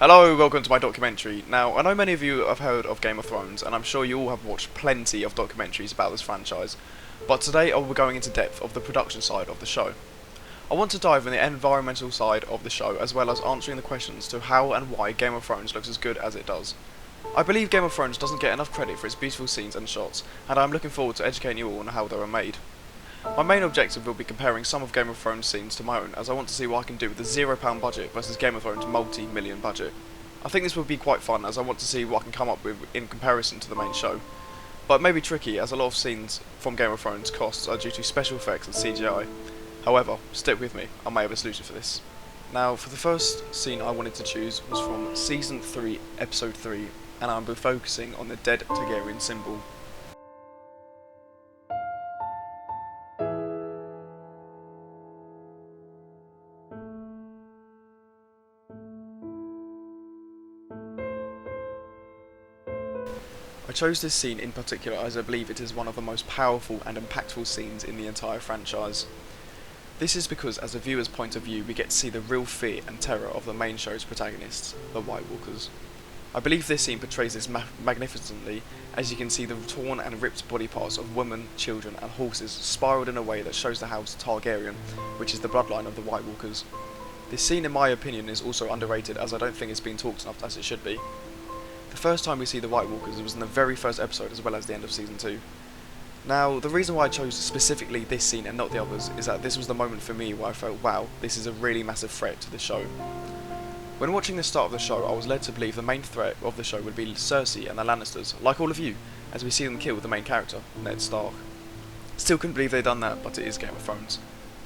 Hello, welcome to my documentary. Now, I know many of you have heard of Game of Thrones, and I'm sure you all have watched plenty of documentaries about this franchise, but today I will be going into depth of the production side of the show. I want to dive in the environmental side of the show, as well as answering the questions to how and why Game of Thrones looks as good as it does. I believe Game of Thrones doesn't get enough credit for its beautiful scenes and shots, and I'm looking forward to educating you all on how they were made. My main objective will be comparing some of Game of Thrones scenes to my own, as I want to see what I can do with a £0 budget versus Game of Thrones multi-million budget. I think this will be quite fun, as I want to see what I can come up with in comparison to the main show. But it may be tricky, as a lot of scenes from Game of Thrones costs are due to special effects and CGI. However, stick with me, I may have a solution for this. Now, for the first scene I wanted to choose was from Season 3, Episode 3, and I'll be focusing on the dead Targaryen symbol. I chose this scene in particular as I believe it is one of the most powerful and impactful scenes in the entire franchise. This is because, as a viewer's point of view, we get to see the real fear and terror of the main show's protagonists, the White Walkers. I believe this scene portrays this magnificently, as you can see the torn and ripped body parts of women, children and horses spiraled in a way that shows the house Targaryen, which is the bloodline of the White Walkers. This scene, in my opinion, is also underrated, as I don't think it's been talked enough as it should be. The first time we see the White Walkers was in the very first episode, as well as the end of Season 2. Now, the reason why I chose specifically this scene and not the others is that this was the moment for me where I felt, wow, this is a really massive threat to the show. When watching the start of the show, I was led to believe the main threat of the show would be Cersei and the Lannisters, like all of you, as we see them kill the main character, Ned Stark. Still couldn't believe they'd done that, but it is Game of Thrones.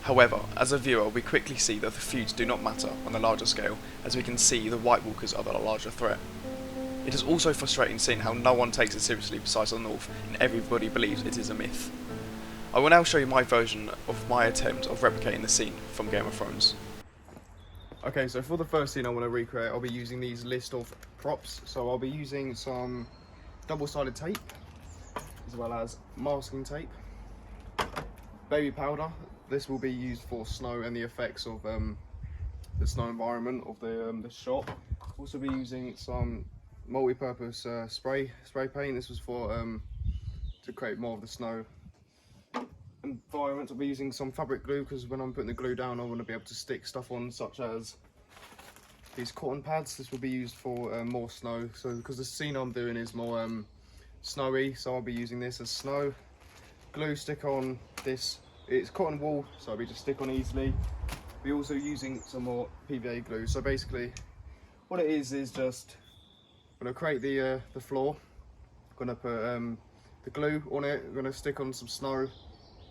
However, as a viewer, we quickly see that the feuds do not matter on the larger scale, as we can see the White Walkers are the larger threat. It is also frustrating seeing how no one takes it seriously besides the North, and everybody believes it is a myth. I will now show you my version of my attempt of replicating the scene from Game of Thrones. Okay, so for the first scene I want to recreate, I'll be using these list of props. So I'll be using some double-sided tape, as well as masking tape, baby powder. This will be used for snow and the effects of the snow environment of the shot. Also be using some multi-purpose spray paint. This was for to create more of the snow environment. I'll be using some fabric glue, because when I'm putting the glue down I want to be able to stick stuff on, such as these cotton pads. This will be used for more snow, so because the scene I'm doing is more snowy, so I'll be using this as snow. Glue stick on this, it's cotton wool, so I'll be just stick on easily. We're also using some more PVA glue. So basically what it is just I'm going to create the floor. I'm going to put the glue on it. I'm going to stick on some snow,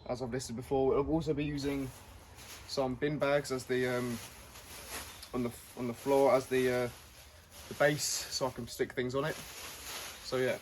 as I've listed before. I'll also be using some bin bags as the on the floor as the base, so I can stick things on it. So yeah.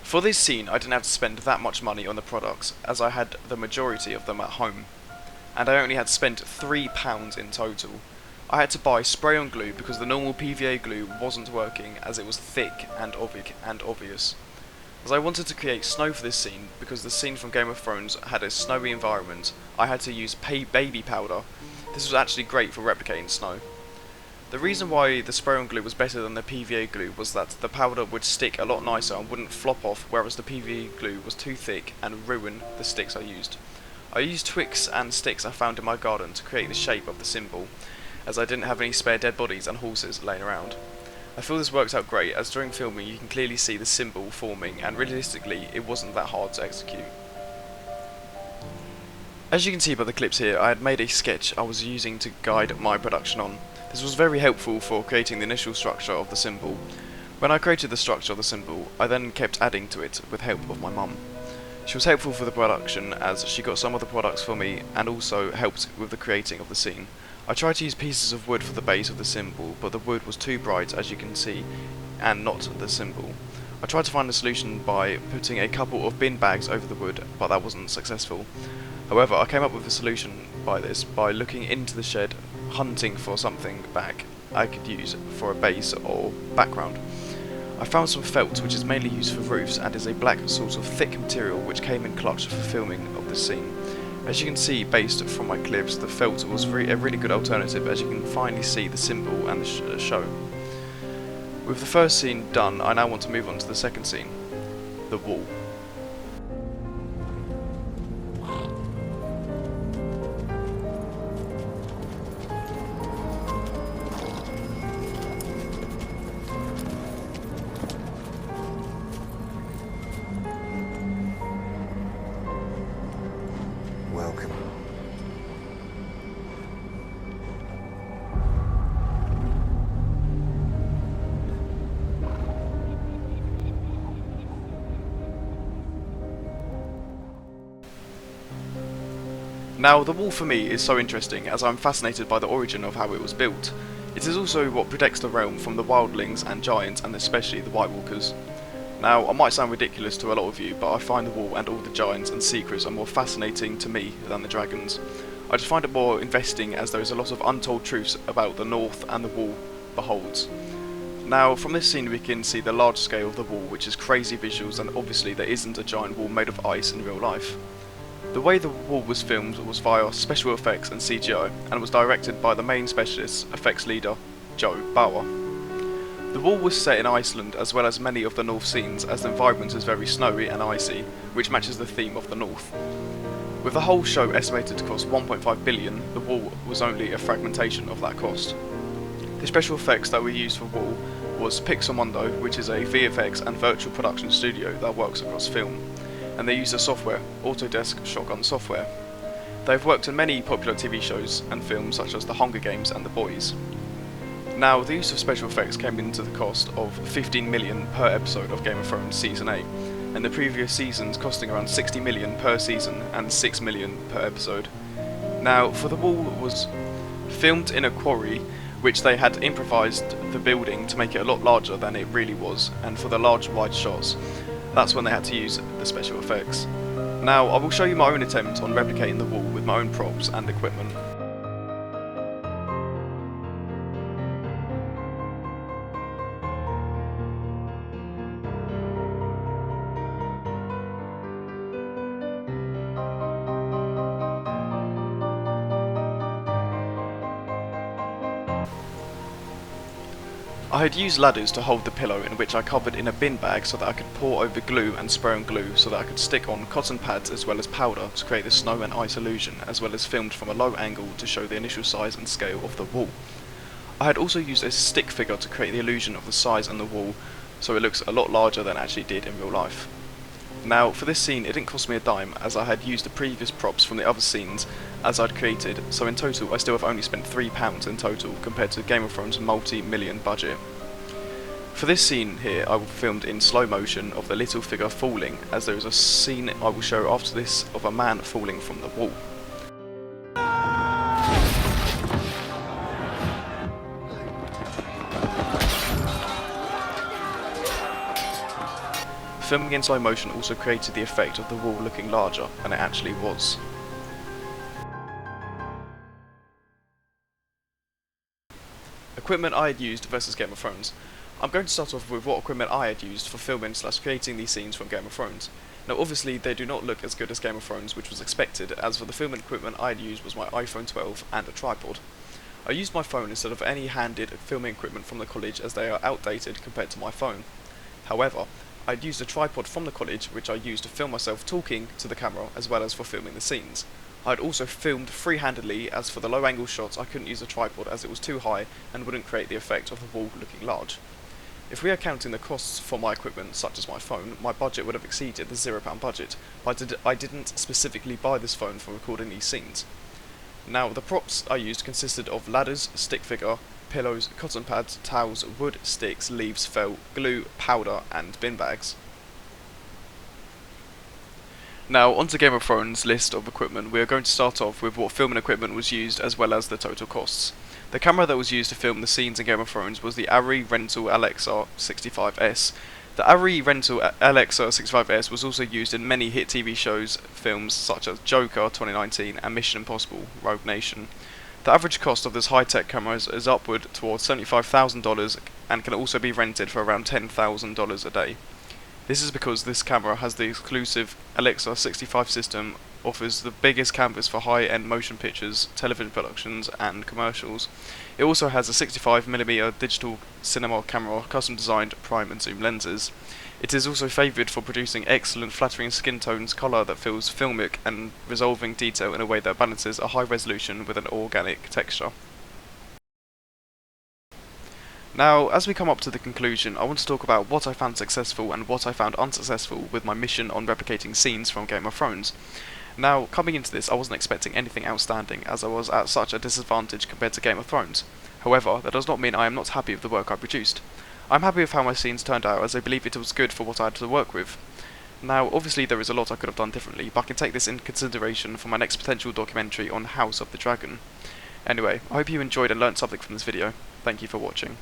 For this scene, I didn't have to spend that much money on the products, as I had the majority of them at home, and I only had spent £3 in total. I had to buy spray-on glue because the normal PVA glue wasn't working, as it was thick and obvious. As I wanted to create snow for this scene, because the scene from Game of Thrones had a snowy environment, I had to use baby powder. This was actually great for replicating snow. The reason why the spray-on glue was better than the PVA glue was that the powder would stick a lot nicer and wouldn't flop off, whereas the PVA glue was too thick and ruined the sticks I used. I used twigs and sticks I found in my garden to create the shape of the symbol, as I didn't have any spare dead bodies and horses laying around. I feel this worked out great, as during filming you can clearly see the symbol forming, and realistically it wasn't that hard to execute. As you can see by the clips here, I had made a sketch I was using to guide my production on. This was very helpful for creating the initial structure of the symbol. When I created the structure of the symbol, I then kept adding to it with help of my mum. She was helpful for the production as she got some of the products for me and also helped with the creating of the scene. I tried to use pieces of wood for the base of the symbol, but the wood was too bright, as you can see, and not the symbol. I tried to find a solution by putting a couple of bin bags over the wood, but that wasn't successful. However, I came up with a solution by looking into the shed, hunting for something back I could use for a base or background. I found some felt, which is mainly used for roofs and is a black sort of thick material which came in clutch for filming of the scene. As you can see, based from my clips, the felt was a really good alternative, as you can finally see the symbol and the show. With the first scene done, I now want to move on to the second scene, the wall. Welcome. Now, the wall for me is so interesting as I'm fascinated by the origin of how it was built. It is also what protects the realm from the wildlings and giants, and especially the White Walkers. Now, I might sound ridiculous to a lot of you, but I find the wall and all the giants and secrets are more fascinating to me than the dragons. I just find it more investing as there is a lot of untold truths about the north and the wall beholds. Now, from this scene we can see the large scale of the wall, which is crazy visuals, and obviously there isn't a giant wall made of ice in real life. The way the wall was filmed was via special effects and CGI, and was directed by the main specialist effects leader, Joe Bauer. The wall was set in Iceland as well as many of the north scenes, as the environment is very snowy and icy, which matches the theme of the north. With the whole show estimated to cost 1.5 billion, the wall was only a fragmentation of that cost. The special effects that we used for wall was Pixelmondo, which is a VFX and virtual production studio that works across film, and they use the software Autodesk Shotgun software. They've worked in many popular TV shows and films such as The Hunger Games and The Boys. Now, the use of special effects came into the cost of 15 million per episode of Game of Thrones Season 8, and the previous seasons costing around 60 million per season and 6 million per episode. Now, for the wall was filmed in a quarry, which they had improvised the building to make it a lot larger than it really was, and for the large wide shots, that's when they had to use the special effects. Now, I will show you my own attempt on replicating the wall with my own props and equipment. I had used ladders to hold the pillow, in which I covered in a bin bag so that I could pour over glue and spray on glue so that I could stick on cotton pads as well as powder to create the snow and ice illusion, as well as filmed from a low angle to show the initial size and scale of the wall. I had also used a stick figure to create the illusion of the size on the wall so it looks a lot larger than it actually did in real life. Now, for this scene it didn't cost me a dime, as I had used the previous props from the other scenes as I'd created, so in total I still have only spent £3 in total compared to Game of Thrones' multi-million budget. For this scene here I filmed in slow motion of the little figure falling, as there is a scene I will show after this of a man falling from the wall. Filming in slow motion also created the effect of the wall looking larger than it actually was. Equipment I had used versus Game of Thrones. I'm going to start off with what equipment I had used for filming / creating these scenes from Game of Thrones. Now obviously they do not look as good as Game of Thrones, which was expected, as for the filming equipment I had used was my iPhone 12 and a tripod. I used my phone instead of any handed filming equipment from the college, as they are outdated compared to my phone. However, I'd used a tripod from the college, which I used to film myself talking to the camera as well as for filming the scenes. I'd also filmed free-handedly, as for the low angle shots I couldn't use a tripod as it was too high and wouldn't create the effect of the wall looking large. If we are counting the costs for my equipment, such as my phone, my budget would have exceeded the £0 budget, but I didn't specifically buy this phone for recording these scenes. Now, the props I used consisted of ladders, stick figure, pillows, cotton pads, towels, wood, sticks, leaves, felt, glue, powder and bin bags. Now, onto Game of Thrones' list of equipment. We are going to start off with what filming equipment was used as well as the total costs. The camera that was used to film the scenes in Game of Thrones was the Arri Rental LXR 65S. The Arri Rental LXR 65S was also used in many hit TV shows, films such as Joker 2019 and Mission Impossible Rogue Nation. The average cost of this high-tech camera is upward towards $75,000 and can also be rented for around $10,000 a day. This is because this camera has the exclusive Alexa 65 system, offers the biggest canvas for high-end motion pictures, television productions and commercials. It also has a 65mm digital cinema camera, custom designed prime and zoom lenses. It is also favoured for producing excellent flattering skin tones, colour that feels filmic and resolving detail in a way that balances a high resolution with an organic texture. Now, as we come up to the conclusion, I want to talk about what I found successful and what I found unsuccessful with my mission on replicating scenes from Game of Thrones. Now, coming into this, I wasn't expecting anything outstanding, as I was at such a disadvantage compared to Game of Thrones. However, that does not mean I am not happy with the work I produced. I'm happy with how my scenes turned out, as I believe it was good for what I had to work with. Now, obviously there is a lot I could have done differently, but I can take this into consideration for my next potential documentary on House of the Dragon. Anyway, I hope you enjoyed and learnt something from this video. Thank you for watching.